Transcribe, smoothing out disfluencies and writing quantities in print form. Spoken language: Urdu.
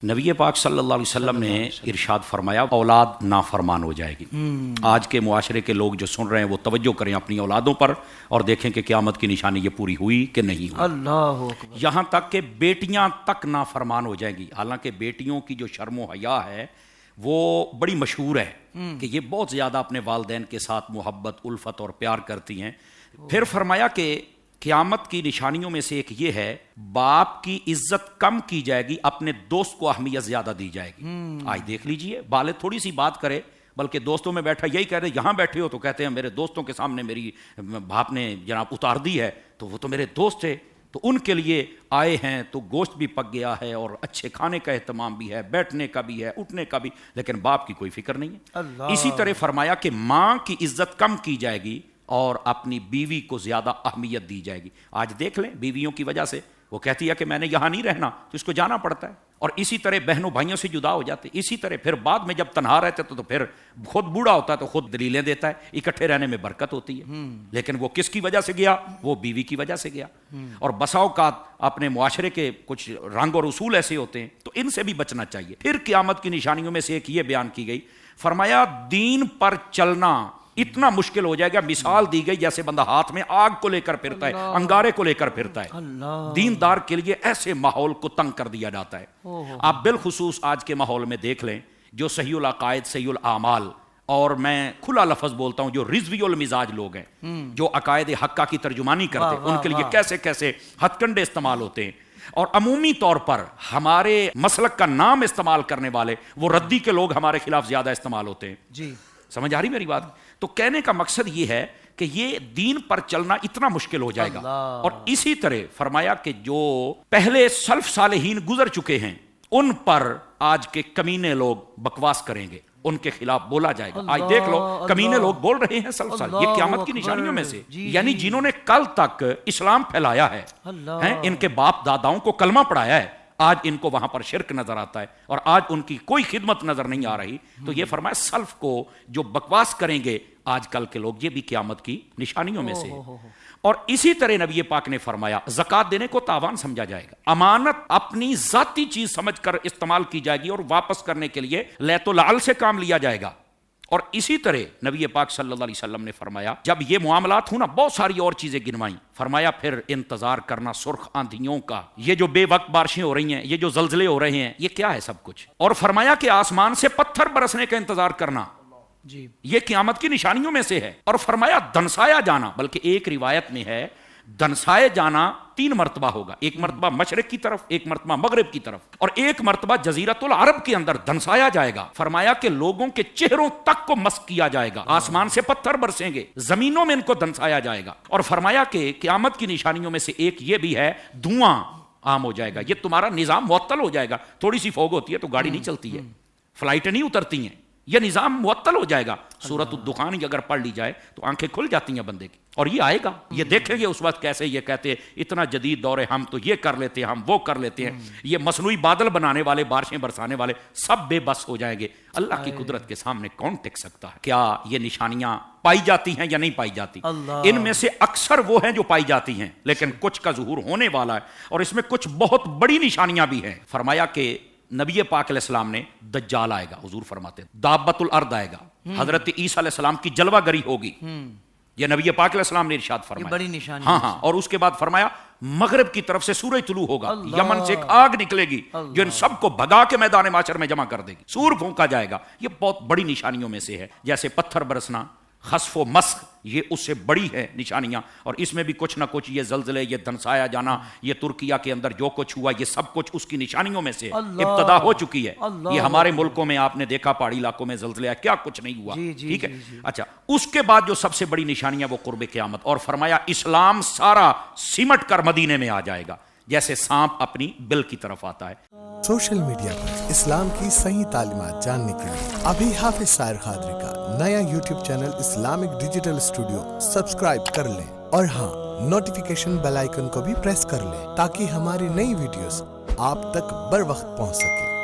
نبی پاک صلی اللہ علیہ وسلم نے ارشاد فرمایا اولاد نافرمان ہو جائے گی۔ آج کے معاشرے کے لوگ جو سن رہے ہیں وہ توجہ کریں اپنی اولادوں پر اور دیکھیں کہ قیامت کی نشانی یہ پوری ہوئی کہ نہیں ہوئی۔ اللہ اکبر۔ یہاں تک کہ بیٹیاں تک نافرمان ہو جائیں گی، حالانکہ بیٹیوں کی جو شرم و حیا ہے وہ بڑی مشہور ہے کہ یہ بہت زیادہ اپنے والدین کے ساتھ محبت، الفت اور پیار کرتی ہیں۔ پھر فرمایا کہ قیامت کی نشانیوں میں سے ایک یہ ہے باپ کی عزت کم کی جائے گی، اپنے دوست کو اہمیت زیادہ دی جائے گی۔ آج دیکھ لیجئے، والد تھوڑی سی بات کرے بلکہ دوستوں میں بیٹھا یہی کہہ رہے یہاں بیٹھے ہو تو کہتے ہیں میرے دوستوں کے سامنے میری باپ نے جناب اتار دی ہے، تو وہ تو میرے دوست تھے، تو ان کے لیے آئے ہیں تو گوشت بھی پک گیا ہے اور اچھے کھانے کا اہتمام بھی ہے، بیٹھنے کا بھی ہے، اٹھنے کا بھی، لیکن باپ کی کوئی فکر نہیں ہے۔ اسی طرح فرمایا کہ ماں کی عزت کم کی جائے گی اور اپنی بیوی کو زیادہ اہمیت دی جائے گی۔ آج دیکھ لیں بیویوں کی وجہ سے وہ کہتی ہے کہ میں نے یہاں نہیں رہنا تو اس کو جانا پڑتا ہے، اور اسی طرح بہنوں بھائیوں سے جدا ہو جاتے، اسی طرح پھر بعد میں جب تنہا رہتے تو پھر خود بوڑھا ہوتا ہے تو خود دلیلیں دیتا ہے، اکٹھے رہنے میں برکت ہوتی ہے، لیکن وہ کس کی وجہ سے گیا؟ وہ بیوی کی وجہ سے گیا۔ اور بسا اوقات اپنے معاشرے کے کچھ رنگ اور اصول ایسے ہوتے ہیں تو ان سے بھی بچنا چاہیے۔ پھر قیامت کی نشانیوں میں سے ایک یہ بیان کی گئی، فرمایا دین پر چلنا اتنا مشکل ہو جائے گا، مثال دی گئی جیسے بندہ ہاتھ میں آگ کو لے کر پھرتا ہے، انگارے کو لے کر پھرتا ہے۔ دیندار کے لیے ایسے ماحول کو تنگ کر دیا جاتا ہے۔ آپ بالخصوص آج کے ماحول میں دیکھ لیں، جو صحیح العقائد، صحیح الاعمال، اور میں کھلا لفظ بولتا ہوں جو رضوی المزاج لوگ ہیں، جو عقائد حقہ کی ترجمانی کرتے ہیں، ان کے لیے کیسے کیسے ہتھ کنڈے استعمال ہوتے ہیں، اور عمومی طور پر ہمارے مسلک کا نام استعمال کرنے والے وہ ردی کے لوگ ہمارے خلاف زیادہ استعمال ہوتے ہیں۔ جی سمجھ آ رہی میری بات؟ تو کہنے کا مقصد یہ ہے کہ یہ دین پر چلنا اتنا مشکل ہو جائے گا۔ اور اسی طرح فرمایا کہ جو پہلے سلف صالحین گزر چکے ہیں ان پر آج کے کمینے لوگ بکواس کریں گے، ان کے خلاف بولا جائے گا۔ آج دیکھ لو کمینے لوگ بول رہے ہیں سلف صالح، یہ قیامت کی نشانیوں میں سے، یعنی جنہوں نے کل تک اسلام پھیلایا ہے، ان کے باپ داداؤں کو کلمہ پڑھایا ہے، آج ان کو وہاں پر شرک نظر آتا ہے اور آج ان کی کوئی خدمت نظر نہیں آ رہی۔ تو یہ فرمایا سلف کو جو بکواس کریں گے آج کل کے لوگ، یہ بھی قیامت کی نشانیوں میں سے۔ اور اسی طرح نبی پاک نے فرمایا زکوٰۃ دینے کو تاوان سمجھا جائے گا، امانت اپنی ذاتی چیز سمجھ کر استعمال کی جائے گی اور واپس کرنے کے لیے لیت العل سے کام لیا جائے گا۔ اور اسی طرح نبی پاک صلی اللہ علیہ وسلم نے فرمایا جب یہ معاملات ہوں نا، بہت ساری اور چیزیں گنوائیں، فرمایا پھر انتظار کرنا سرخ آندھیوں کا، یہ جو بے وقت بارشیں ہو رہی ہیں، یہ جو زلزلے ہو رہے ہیں، یہ کیا ہے سب کچھ؟ اور فرمایا کہ آسمان سے پتھر برسنے کا انتظار کرنا، جی یہ قیامت کی نشانیوں میں سے ہے۔ اور فرمایا دنسایا جانا، بلکہ ایک روایت میں ہے دنسائے جانا 3 مرتبہ ہوگا، ایک مرتبہ مشرق کی طرف، ایک مرتبہ مغرب کی طرف، اور ایک مرتبہ جزیرۃ العرب کے اندر دنسایا جائے گا۔ فرمایا کہ لوگوں کے چہروں تک کو مسک کیا جائے گا، آسمان سے پتھر برسیں گے، زمینوں میں ان کو دنسایا جائے گا۔ اور فرمایا کہ قیامت کی نشانیوں میں سے ایک یہ بھی ہے دھواں عام ہو جائے گا، یہ تمہارا نظام معطل ہو جائے گا۔ تھوڑی سی فوگ ہوتی ہے تو گاڑی نہیں چلتی ہے، فلائٹیں نہیں اترتی ہیں، یہ نظام معطل ہو جائے گا۔ سورۃ الدخان اگر پڑھ لی جائے تو آنکھیں کھل جاتی ہیں بندے کی، اور یہ آئے گا، یہ دیکھیں گے اس وقت کیسے یہ کہتے ہیں اتنا جدید دور ہے، ہم تو یہ کر لیتے ہیں، ہم وہ کر لیتے ہیں، یہ مصنوعی بادل بنانے والے، بارشیں برسانے والے سب بے بس ہو جائیں گے۔ اللہ کی قدرت کے سامنے کون ٹک سکتا ہے؟ کیا یہ نشانیاں پائی جاتی ہیں یا نہیں پائی جاتی؟ ان میں سے اکثر وہ ہیں جو پائی جاتی ہیں، لیکن کچھ کا ظہور ہونے والا ہے، اور اس میں کچھ بہت بڑی نشانیاں بھی ہیں۔ فرمایا کہ نبی پاک علیہ السلام نے دجال آئے گا، حضور فرماتے ہیں دابت الارض آئے گا، حضرت عیسیٰ علیہ السلام کی جلوہ گری ہوگی، یہ نبی پاک علیہ السلام نے ارشاد فرمایا، بڑی نشانی۔ ہاں، اور اس کے بعد فرمایا مغرب کی طرف سے سورج طلوع ہوگا، یمن سے ایک آگ نکلے گی جو ان سب کو بھگا کے میدان محشر میں جمع کر دے گی، سور پھونکا جائے گا۔ یہ بہت بڑی نشانیوں میں سے ہے، جیسے پتھر برسنا، خسف و مسخ، یہ اس سے بڑی ہے نشانیاں، اور اس میں بھی کچھ نہ کچھ، یہ زلزلے، یہ دنسایا جانا، یہ ترکیہ کے اندر جو کچھ ہوا، یہ سب کچھ اس کی نشانیوں میں سے ابتدا ہو چکی ہے۔ یہ ہمارے ملکوں میں آپ نے دیکھا پہاڑی علاقوں میں زلزلے، کیا کچھ نہیں ہوا، ٹھیک ہے۔ اچھا، اس کے بعد جو سب سے بڑی نشانیاں وہ قرب قیامت، اور فرمایا اسلام سارا سمٹ کر مدینے میں آ جائے گا، جیسے سانپ اپنی بل کی طرف آتا ہے۔ سوشل میڈیا پر اسلام کی صحیح تعلیمات جاننے کے لیے ابھی حافظ سائر قادری کا نیا YouTube channel Islamic digital studio subscribe کر لیں، اور ہاں، نوٹیفیکیشن بیل آئیکن کو بھی پریس کر لیں تاکہ ہماری نئی ویڈیوز آپ تک بر وقت پہنچ سکے۔